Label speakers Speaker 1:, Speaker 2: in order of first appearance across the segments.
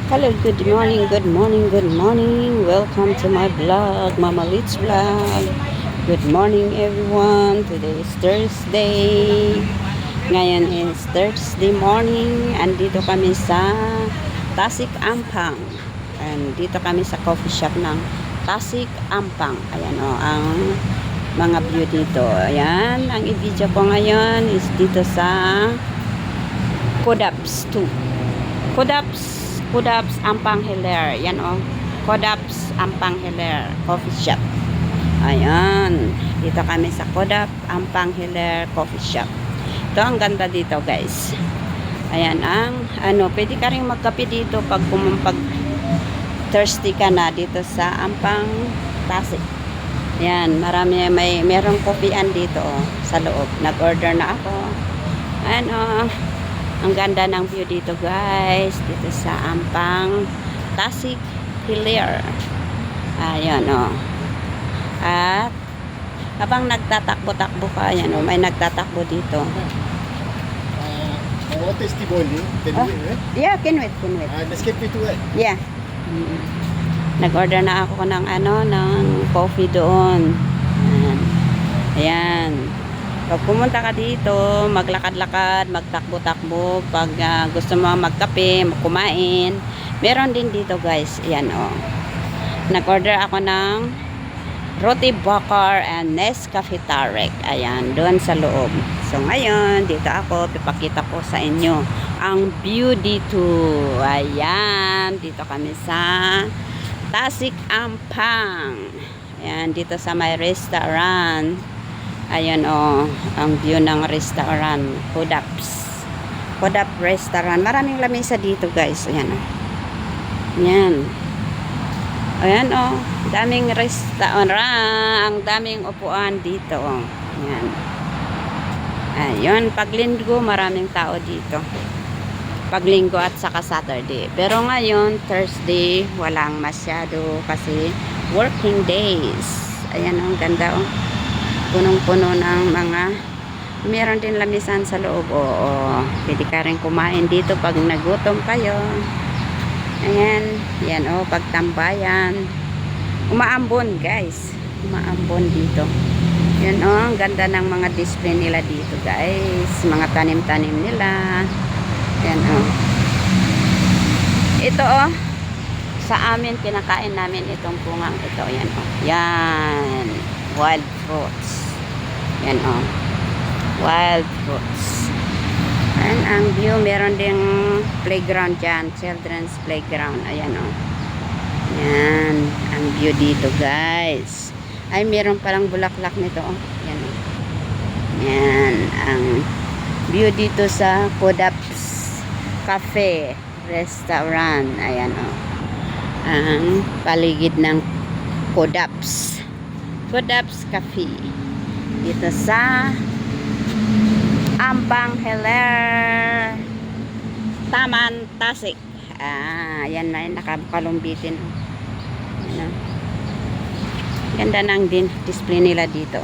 Speaker 1: Hello, good morning, good morning, good morning. Welcome to my vlog, Mama Litz Vlog. Good morning everyone. Today is Thursday. Ngayon is Thursday morning. Andito kami sa Tasik Ampang. And dito kami sa coffee shop ng Tasik Ampang. Ayan o, ang mga view dito. Ayan, ang i-video ko ngayon is dito sa Kodaps 2. Kodaps Ampang Hiler. Yan o. Kodaps Ampang Hiler Coffee Shop. Ayan. Dito kami sa Kodaps Ampang Hiler Coffee Shop. Ito ang ganda dito guys. Ayan ang pwede ka rin magkape dito pag thirsty ka na dito sa Ampang Tasik. Ayan. Merong coffeean dito sa loob. Nag-order na ako. Ayan o. Ang ganda ng view dito guys. Dito sa Ampang Tasik Hilir. Ayan o. At habang nagtatakbo-takbo ka, ayan o, may nagtatakbo dito.
Speaker 2: What is the volume?
Speaker 1: Yeah, can wait.
Speaker 2: Let's skip it to it.
Speaker 1: Yeah. Nag-order na ako ng ng coffee doon. Ayan. Ayan. Pag pumunta ka dito, maglakad-lakad, magtakbo-takbo, pag gusto mo magkape, kumain, meron din dito guys. Ayan o. Nag-order ako ng roti bakar and Nescafe Tarek. Ayan, doon sa loob. So ngayon, dito ako, pipakita ko sa inyo ang view dito. Ayan, dito kami sa Tasik Ampang. Ayan, dito sa may restaurant. Ayan o, ang view ng restaurant. Kodap restaurant. Maraming lamesa dito guys. Ayan o. Ayan. Ayan o. Daming restaurant. Ang daming upuan dito o. Ayan. Ayun. Paglinggo maraming tao dito. Paglinggo at saka Saturday. Pero ngayon, Thursday, walang masyado kasi working days. Ayan o. Ang ganda o. Punong-puno ng meron din lamisan sa loob. Oo, pwede ka rin kumain dito pag nagutom kayo. Ayan, yan o, pagtambayan. Umaambon guys, umaambon dito. Yan o, ang ganda ng mga display nila dito guys, mga tanim-tanim nila. Yan o. Ito o, sa amin kinakain namin itong pungang ito. Yan o, yan, wild fruits. Yan o. Wild fruits. Ayan ang view. Meron ding playground dyan. Children's playground. Ayan o. Yan. Ang view dito guys. Ay meron palang bulaklak nito o. Yan o. Yan. Ang view dito sa Kodaps Cafe Restaurant. Ayan o. Ang paligid ng Kodaps Cafe dito sa Ampang Hiler Taman Tasik. Ayan na yun, nakakalumbitin. Ayan, ganda ng display nila dito.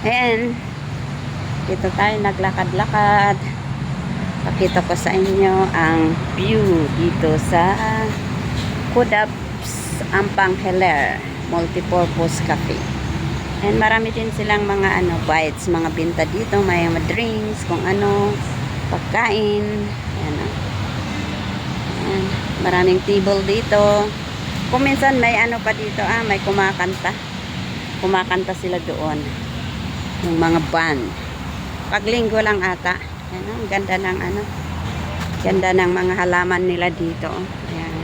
Speaker 1: Ayan, dito tayo naglakad-lakad. Pakita ko sa inyo ang view dito sa Kodaps Ampang Hiler Multipurpose Cafe. And marami din silang mga bites, mga binta dito, may mga drinks, kung pagkain. Ayan o. Ayan. Maraming table dito. Kung minsan may pa dito, may kumakanta. Kumakanta sila doon. Yung mga band. Paglinggo lang ata. Ayan o, ganda ng ganda ng mga halaman nila dito. Ayan.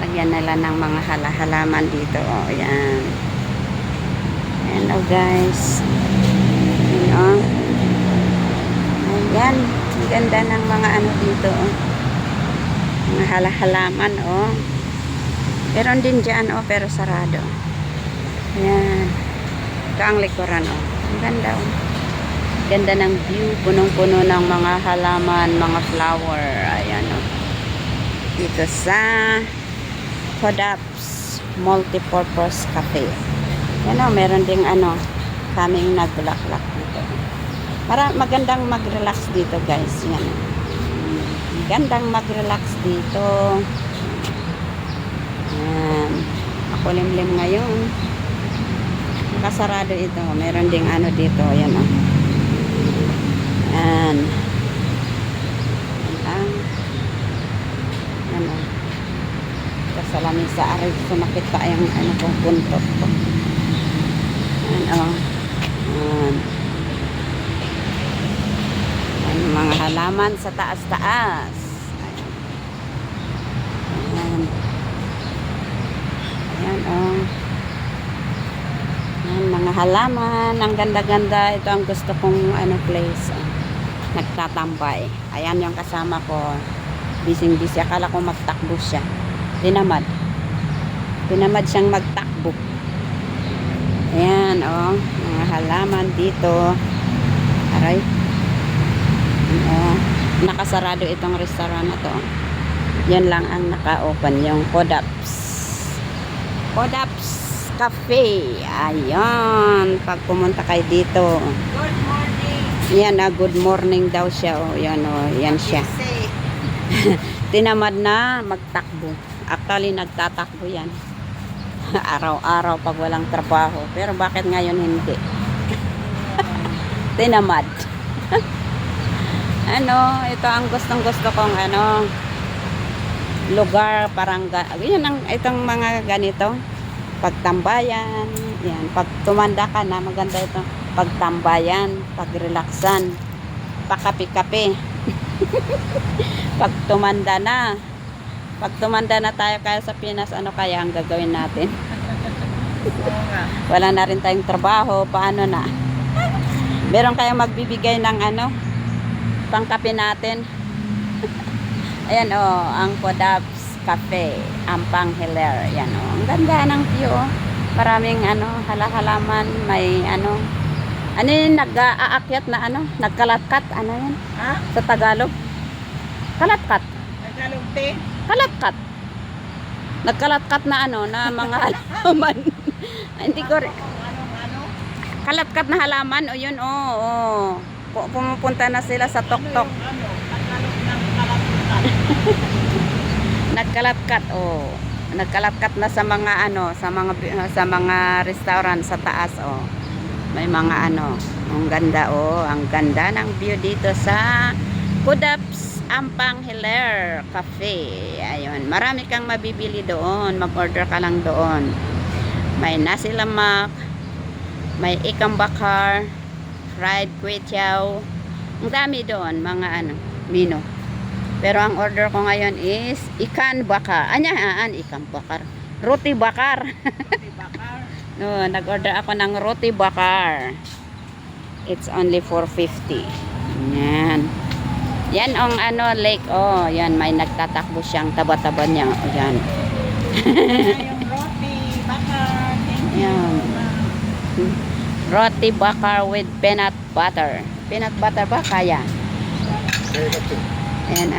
Speaker 1: Lagyan nila ng mga halaman dito. Ayan. Hello guys. Ayan. Ayan. Ang ganda ng mga dito. Mga halaman Meron din dyan pero sarado. Ayan. Ito ang likuran Ang ganda Ganda ng view. Punong-puno ng mga halaman, mga flower. Ayan Dito sa Kodaps Multipurpose Cafe. Yan meron ding kaming nagbulaklak dito. Magandang mag-relax dito guys. Yan gandang mag-relax dito. Ayan. Makulimlim ngayon. Nakasarado ito. Meron ding ano dito. Ayan o. Ayan. Ayan. Ano. Ito sa lamisa. Aray, sumakit pa yung ano ko, buntot ko. Ayan o. Ayan. Ayan, mga halaman sa taas-taas. Ayan. Ayan. Ayan o. Ayan, mga halaman. Ang ganda-ganda. Ito ang gusto kong ano, place. Nagtatambay. Ayan yung kasama ko. Bising-busy. Akala ko magtakbo siya. Tinamad. Tinamad siyang magtakbo. Ayan o. Mga halaman dito. Aray. Nakasarado itong restaurant na to. Yan lang ang naka-open. Yung Kodaps. Kodaps Cafe. Ayan. Pag pumunta kayo dito.
Speaker 3: Good morning.
Speaker 1: Yan, good morning daw siya. O, yan, o, yan siya. Tinamad na magtakbo. Actually, nagtatakbo yan. Araw-araw pag walang trabaho. Pero bakit ngayon hindi? Tinamad. Ano, ito ang gustong-gusto kong ano, lugar, parang, yun ang, itong mga ganito. Pagtambayan, yan. Pag tumanda ka na, maganda ito. Pagtambayan, pagrelaxan, pakapi-kapi. Pag tumanda na tayo kaya sa Pinas, ano kaya ang gagawin natin? Wala na rin tayong trabaho, paano na? Meron kayong magbibigay ng ano, pangkape natin. Ayan o, ang Kodaps Cafe, Ampang Hiler. Ayan o, ang ganda ng view. Maraming ano, halaman, may ano yung nag-aakyat na ano, nagkalatkat, ano yan?
Speaker 3: Ha?
Speaker 1: Sa Tagalog? Kalatkat.
Speaker 3: Nagkalugti?
Speaker 1: Kalatkat. Nagkalatkat na ano, na mga halaman. Hindi ko rin.
Speaker 3: Ano?
Speaker 1: Kalatkat na halaman, o yun, o. Pumupunta na sila sa tok-tok.
Speaker 3: Ano? Tagalog ng kalatutan.
Speaker 1: Nagkalatkat, oh. Nagkalatkat na sa mga ano, sa mga restaurant sa taas, oh. May mga ano, ang ganda, oh. Ang ganda ng view dito sa Kodaps Ampang Hiler Cafe. Ayun, marami kang mabibili doon. Mag-order ka lang doon. May nasi lemak, may ikan bakar, fried kway teow. Ang dami doon, mga ano, menu. Pero ang order ko ngayon is ikan bakar. Ikan bakar. Roti bakar.
Speaker 3: Bakar.
Speaker 1: No, nag-order ako ng roti bakar. It's only 450. Yan. Yan ang ano, lake. Oh, yan. May nagtatakbo siyang taba-taba niya. Oh, yan.
Speaker 3: Yung roti, bakar. Thank you.
Speaker 1: Yan. Roti bakar with peanut butter. Peanut butter ba? Kaya.
Speaker 2: Very good too.
Speaker 1: Yan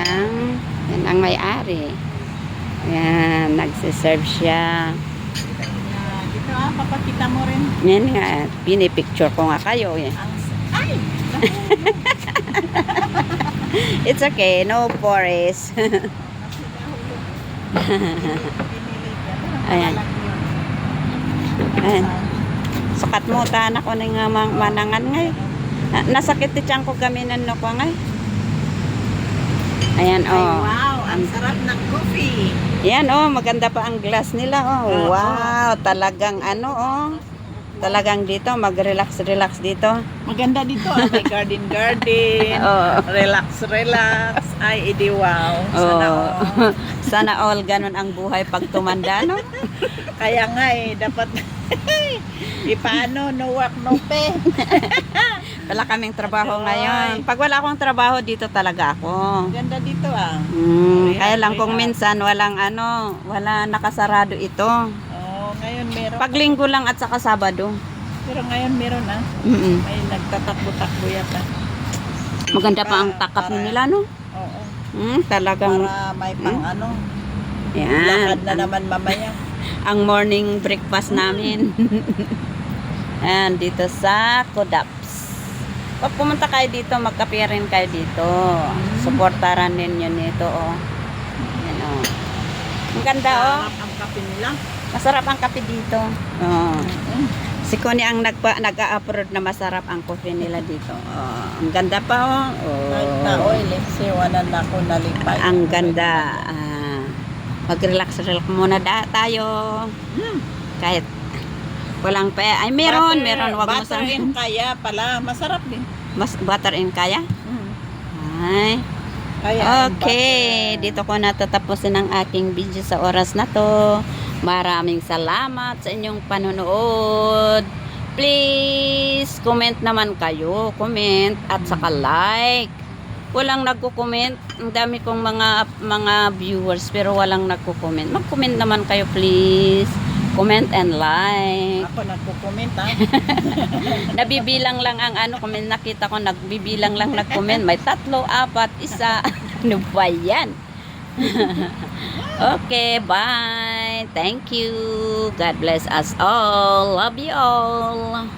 Speaker 1: ang may-ari. Yan, nagsiserve siya.
Speaker 3: Dito papakita mo rin.
Speaker 1: Yan nga, pinipicture ko nga kayo. Eh.
Speaker 3: Ay!
Speaker 1: It's okay, no worries. Ayan. Ayan. Sukat mo, tahan ako ng manangan ngay. Nasakit ti tiyan ko kami ng ko ngay. Ayan,
Speaker 3: Ay,
Speaker 1: oh.
Speaker 3: wow! Ang sarap ng coffee.
Speaker 1: Yan, oh, maganda pa ang glass nila, oh. Wow, talagang ano, oh. Talagang dito, mag-relax dito.
Speaker 3: Maganda dito. May garden.
Speaker 1: Oh.
Speaker 3: Relax. Ay, edi wow. Sana
Speaker 1: Oh.
Speaker 3: all.
Speaker 1: Sana all ganun ang buhay pag tumanda, no?
Speaker 3: Kaya nga dapat paano, no work, no pay.
Speaker 1: Wala kaming trabaho ngayon. Pag wala akong trabaho, dito talaga ako.
Speaker 3: Ganda dito
Speaker 1: Kaya lang kung minsan walang nakasarado ito.
Speaker 3: Oh, ngayon meron.
Speaker 1: Pag linggo lang at saka Sabado.
Speaker 3: Pero ngayon meron May nagtatakbo-takbo yata.
Speaker 1: Maganda pa ang takap nila, no?
Speaker 3: Oo.
Speaker 1: Talagang,
Speaker 3: Para may pang ano.
Speaker 1: yan.
Speaker 3: Lakad na naman mamaya.
Speaker 1: Ang morning breakfast namin. Ayan, dito sa Kodaps. Pag pumunta kayo dito, magkape rin kayo dito. Supportaran ninyo nito, oh. Yan, oh. Ang ganda, oh.
Speaker 3: Sarap ang kape nila.
Speaker 1: Masarap ang kape dito. Oh. Si Connie ang nag-a-upload na masarap ang coffee nila dito. Oh. Ang ganda pa, oh.
Speaker 3: Kahit na
Speaker 1: Oh.
Speaker 3: oil, let's say, wala na ako nalipay.
Speaker 1: Ang ganda. Mag-relax muna tayo. Kahit walang pa. Ay, meron. Wag mo
Speaker 3: butter and kaya pala. Masarap din.
Speaker 1: Mas butter in kaya? Ay.
Speaker 3: Kaya ang
Speaker 1: Okay.
Speaker 3: butter.
Speaker 1: Dito ko natatapusin ang aking video sa oras na to. Maraming salamat sa inyong panonood. Please, comment naman kayo. Comment at saka like. Walang nagko-comment. Ang dami kong mga viewers pero walang nagko-comment. Mag-comment naman kayo, please. Comment and like.
Speaker 3: Ako nagko-comment ha.
Speaker 1: Nabibilang lang ang kung may nakita ko, nagbibilang lang nag-comment. May 3, 4, 1. Ano ba yan? Okay, bye. Thank you. God bless us all. Love you all.